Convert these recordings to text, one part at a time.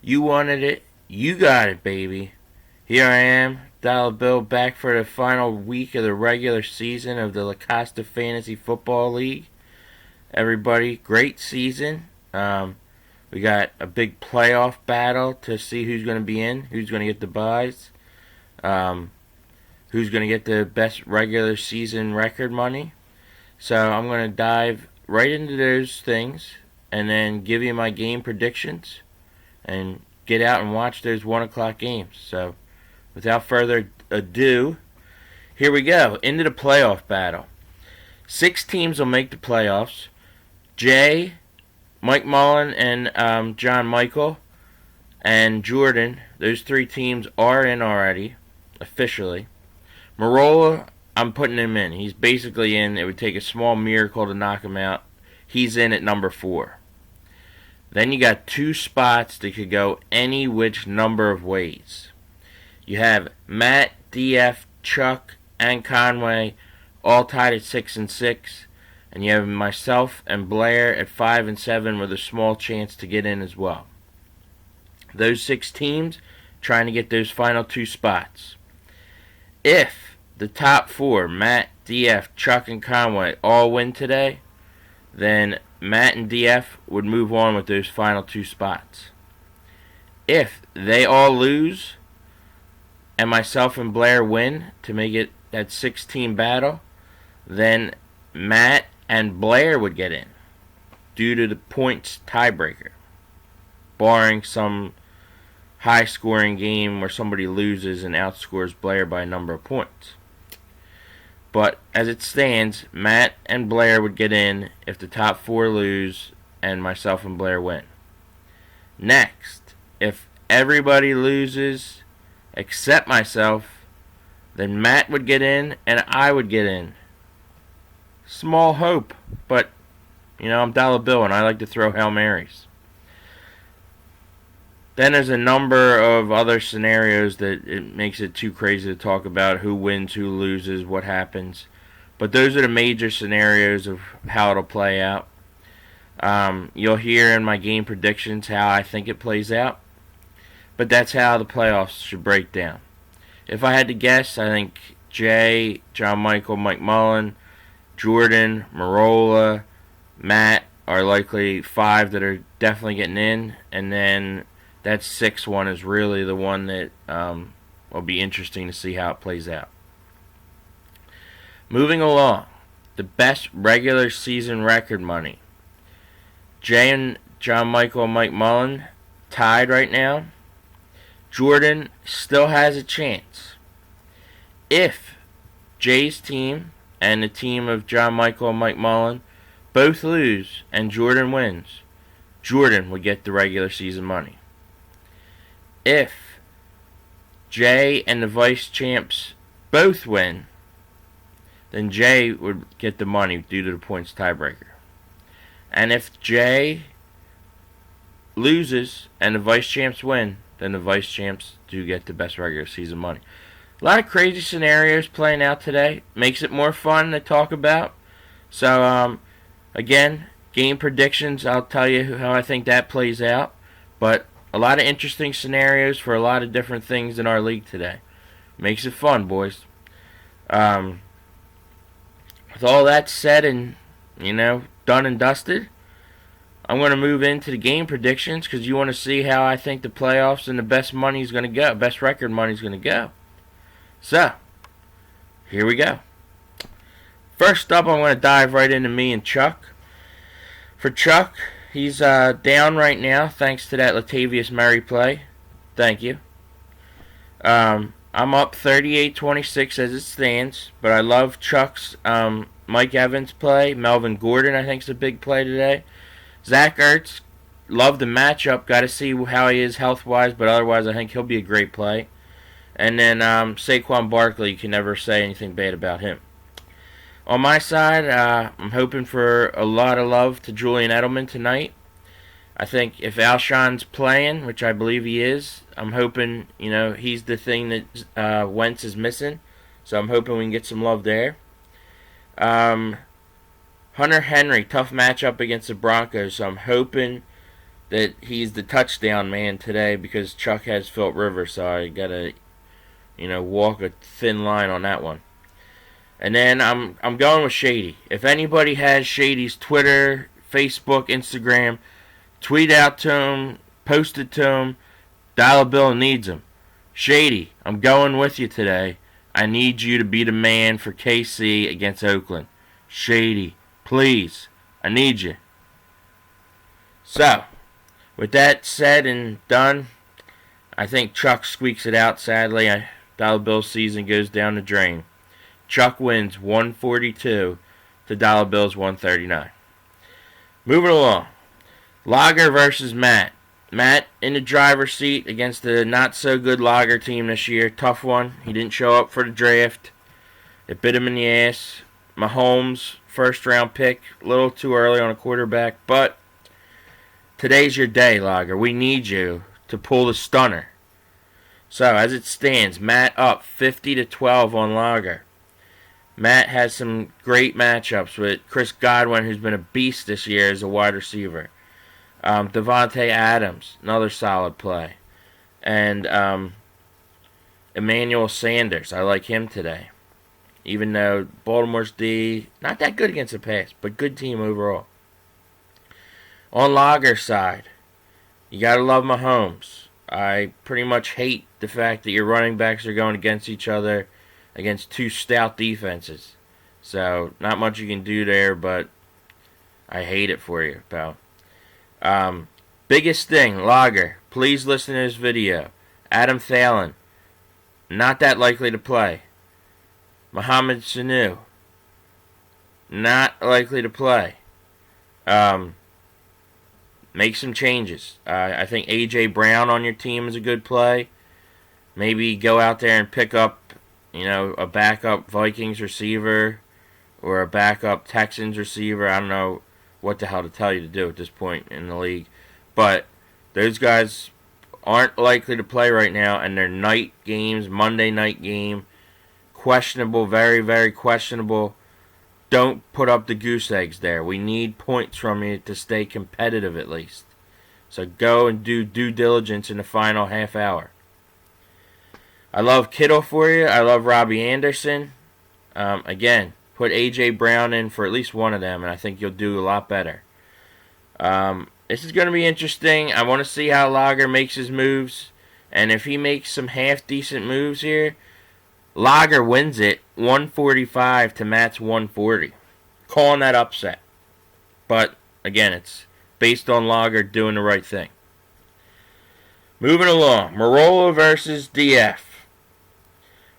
You wanted it. You got it, baby. Here I am, Dollar Bill, back for the final week of the regular season of the La Costa Fantasy Football League. Everybody, great season. We got a big playoff battle to see who's going to be in, who's going to get the buys, who's going to get the best regular season record money. So I'm going to dive right into those things and then give you my game predictions and get out and watch those 1 o'clock games. So without further ado, here we go, into the playoff battle. 6 teams will make the playoffs. Jay, Mike Mullen, and John Michael, and Jordan, those 3 teams are in already, officially. Marola, I'm putting him in. He's basically in. It would take a small miracle to knock him out. He's in at number 4. Then you got 2 spots that could go any which number of ways. You have Matt, DF, Chuck, and Conway all tied at 6 and 6. And you have myself and Blair at 5 and 7 with a small chance to get in as well. Those 6 teams trying to get those final 2 spots. If the top 4, Matt, DF, Chuck, and Conway, all win today, then Matt and DF would move on with those final 2 spots. If they all lose and myself and Blair win to make it that 6-team battle, then Matt and Blair would get in due to the points tiebreaker, barring some high-scoring game where somebody loses and outscores Blair by a number of points. But as it stands, Matt and Blair would get in if the top 4 lose and myself and Blair win. Next, if everybody loses except myself, then Matt would get in and I would get in. Small hope, but, I'm Dollar Bill and I like to throw Hail Marys. Then there's a number of other scenarios that it makes it too crazy to talk about, who wins, who loses, what happens. But those are the major scenarios of how it'll play out. You'll hear in my game predictions how I think it plays out. But that's how the playoffs should break down. If I had to guess, I think Jay, John Michael, Mike Mullen, Jordan, Marola, Matt are likely 5 that are definitely getting in, and then that 6th one is really the one that will be interesting to see how it plays out. Moving along, the best regular season record money. Jay and John Michael and Mike Mullen tied right now. Jordan still has a chance. If Jay's team and the team of John Michael and Mike Mullen both lose and Jordan wins, Jordan would get the regular season money. If Jay and the vice champs both win, then Jay would get the money due to the points tiebreaker. And if Jay loses and the vice champs win, then the vice champs do get the best regular season money. A lot of crazy scenarios playing out today. Makes it more fun to talk about. So, again, game predictions, I'll tell you how I think that plays out. But a lot of interesting scenarios for a lot of different things in our league today. Makes it fun, boys. With all that said and, done and dusted, I'm going to move into the game predictions because you want to see how I think the playoffs and the best money is going to go. Best record money is going to go. So, here we go. First up, I'm going to dive right into me and Chuck. For Chuck, he's down right now thanks to that Latavius Murray play. Thank you. I'm up 38-26 as it stands, but I love Chuck's Mike Evans play. Melvin Gordon, I think, is a big play today. Zach Ertz, love the matchup. Got to see how he is health-wise, but otherwise I think he'll be a great play. And then Saquon Barkley, you can never say anything bad about him. On my side, I'm hoping for a lot of love to Julian Edelman tonight. I think if Alshon's playing, which I believe he is, I'm hoping, he's the thing that Wentz is missing. So I'm hoping we can get some love there. Hunter Henry, tough matchup against the Broncos, so I'm hoping that he's the touchdown man today because Chuck has Philip Rivers, so I gotta, walk a thin line on that one. And then I'm going with Shady. If anybody has Shady's Twitter, Facebook, Instagram, tweet out to him, post it to him. Dollar Bill needs him. Shady, I'm going with you today. I need you to be the man for KC against Oakland. Shady, please, I need you. So, with that said and done, I think Chuck squeaks it out, sadly. Dollar Bill's season goes down the drain. Chuck wins 142 to Dollar Bill's 139. Moving along. Lager versus Matt. Matt in the driver's seat against the not-so-good Lager team this year. Tough one. He didn't show up for the draft. It bit him in the ass. Mahomes, first-round pick. A little too early on a quarterback. But today's your day, Lager. We need you to pull the stunner. So, as it stands, Matt up 50-12 on Lager. Matt has some great matchups with Chris Godwin, who's been a beast this year as a wide receiver. Devontae Adams, another solid play. And Emmanuel Sanders, I like him today. Even though Baltimore's D, not that good against the pass, but good team overall. On Lager's side, you gotta love Mahomes. I pretty much hate the fact that your running backs are going against each other against two stout defenses. So, not much you can do there, but I hate it for you, pal. Biggest thing, Lager, please listen to this video. Adam Thielen, not that likely to play. Mohamed Sanu, not likely to play. Make some changes. I think A.J. Brown on your team is a good play. Maybe go out there and pick up, a backup Vikings receiver or a backup Texans receiver. I don't know what the hell to tell you to do at this point in the league. But those guys aren't likely to play right now, and they're night games, Monday night game. Questionable, very, very questionable. Don't put up the goose eggs there. We need points from you to stay competitive at least. So go and do due diligence in the final half hour. I love Kittle for you. I love Robbie Anderson. Again, put A.J. Brown in for at least one of them, and I think you'll do a lot better. This is going to be interesting. I want to see how Lager makes his moves. And if he makes some half-decent moves here, Lager wins it 145 to Matt's 140. Calling that upset. But, again, it's based on Lager doing the right thing. Moving along. Marola versus DF.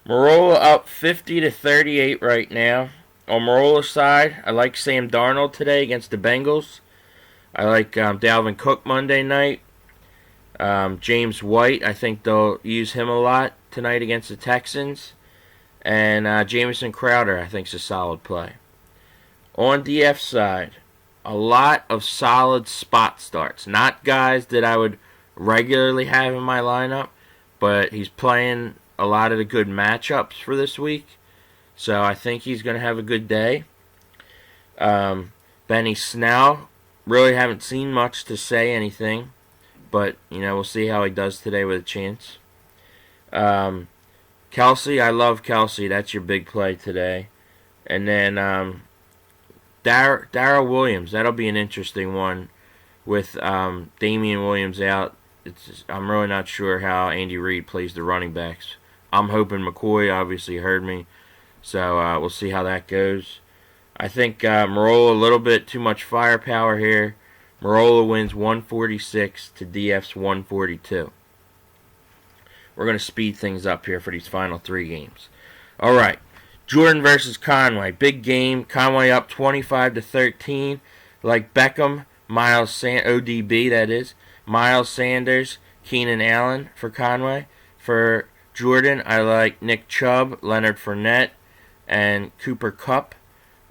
Marola up 50-38 right now. On Marola's side, I like Sam Darnold today against the Bengals. I like Dalvin Cook Monday night. James White, I think they'll use him a lot tonight against the Texans. And Jamison Crowder, I think, is a solid play. On DF's side, a lot of solid spot starts. Not guys that I would regularly have in my lineup, but he's playing a lot of the good matchups for this week. So I think he's going to have a good day. Benny Snell, really haven't seen much to say anything, but we'll see how he does today with a chance. Kelsey, I love Kelsey. That's your big play today. And then Darrell Williams, that'll be an interesting one with Damian Williams out. I'm really not sure how Andy Reid plays the running backs. I'm hoping McCoy obviously heard me, so we'll see how that goes. I think Marola a little bit too much firepower here. Marola wins 146 to DF's 142. We're going to speed things up here for these final three games. All right, Jordan versus Conway. Big game. Conway up 25-13. Like Beckham, ODB that is. Miles Sanders, Keenan Allen for Conway. For Jordan, I like Nick Chubb, Leonard Fournette, and Cooper Kupp.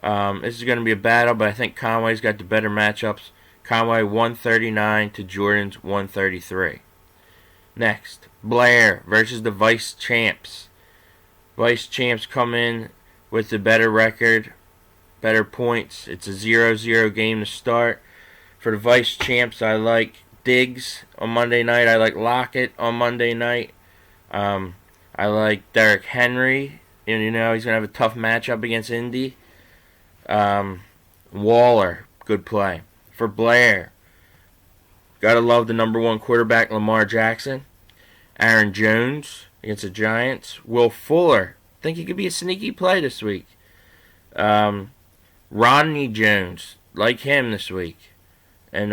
This is going to be a battle, but I think Conway's got the better matchups. Conway 139 to Jordan's 133. Next, Blair versus the Vice Champs. Vice Champs come in with the better record, better points. It's a 0-0 game to start. For the Vice Champs, I like Diggs on Monday night. I like Lockett on Monday night. I like Derrick Henry. And, he's going to have a tough matchup against Indy. Waller, good play. For Blair, gotta love the number 1 quarterback, Lamar Jackson. Aaron Jones against the Giants. Will Fuller, think he could be a sneaky play this week. Rodney Jones, like him this week. And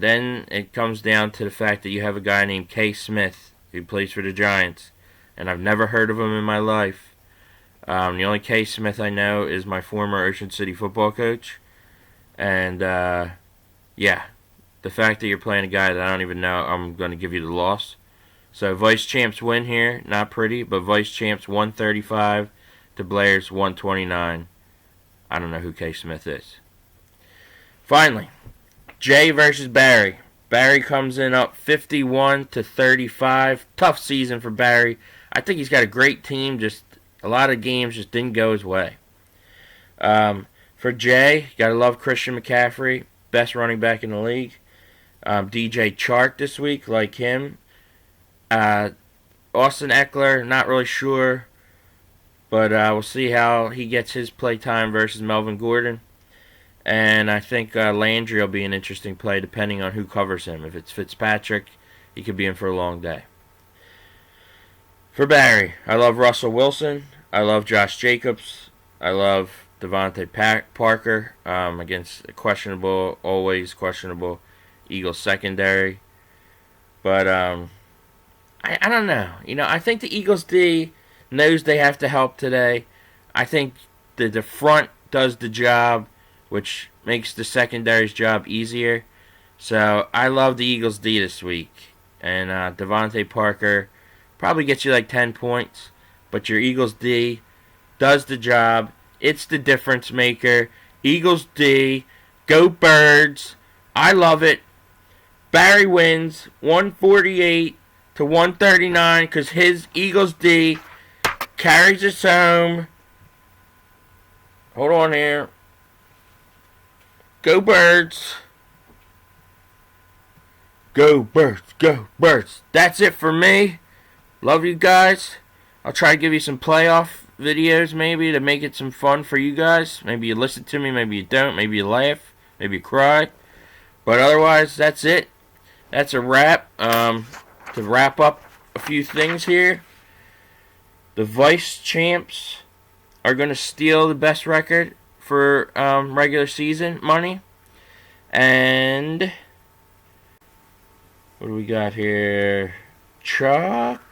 then it comes down to the fact that you have a guy named K. Smith who plays for the Giants. And I've never heard of him in my life. The only K. Smith I know is my former Ocean City football coach. And, yeah, the fact that you're playing a guy that I don't even know, I'm going to give you the loss. So, Vice Champs win here. Not pretty, but Vice Champs 135 to Blair's 129. I don't know who K. Smith is. Finally, Jay versus Barry. Barry comes in up 51 to 35. Tough season for Barry. I think he's got a great team. Just a lot of games just didn't go his way. For Jay, gotta love Christian McCaffrey, best running back in the league. DJ Chark this week, like him. Austin Eckler, not really sure, but we'll see how he gets his play time versus Melvin Gordon. And I think Landry will be an interesting play depending on who covers him. If it's Fitzpatrick, he could be in for a long day. For Barry, I love Russell Wilson. I love Josh Jacobs. I love Devontae Parker against a questionable, always questionable Eagles secondary. But I don't know. I think the Eagles D knows they have to help today. I think the front does the job, which makes the secondary's job easier. So I love the Eagles D this week. And Devontae Parker probably gets you like 10 points. But your Eagles D does the job. It's the difference maker. Eagles D. Go Birds. I love it. Barry wins 148 to 139 because his Eagles D carries us home. Hold on here. Go Birds. Go Birds. Go Birds. That's it for me. Love you guys. I'll try to give you some playoff videos maybe to make it some fun for you guys. Maybe you listen to me, maybe you don't, maybe you laugh, maybe you cry. But otherwise, that's it. That's a wrap. To wrap up a few things here, the Vice Champs are going to steal the best record for regular season money. And what do we got here? Chuck.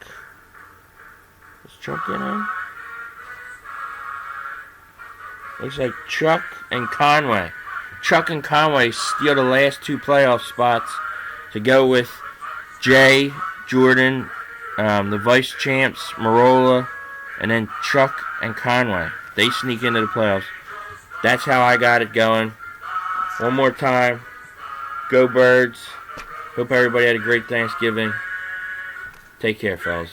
Is Chuck in on? Looks like Chuck and Conway. Chuck and Conway steal the last 2 playoff spots to go with Jay, Jordan, the Vice Champs, Marola, and then Chuck and Conway. They sneak into the playoffs. That's how I got it going. One more time. Go Birds. Hope everybody had a great Thanksgiving. Take care, fellas.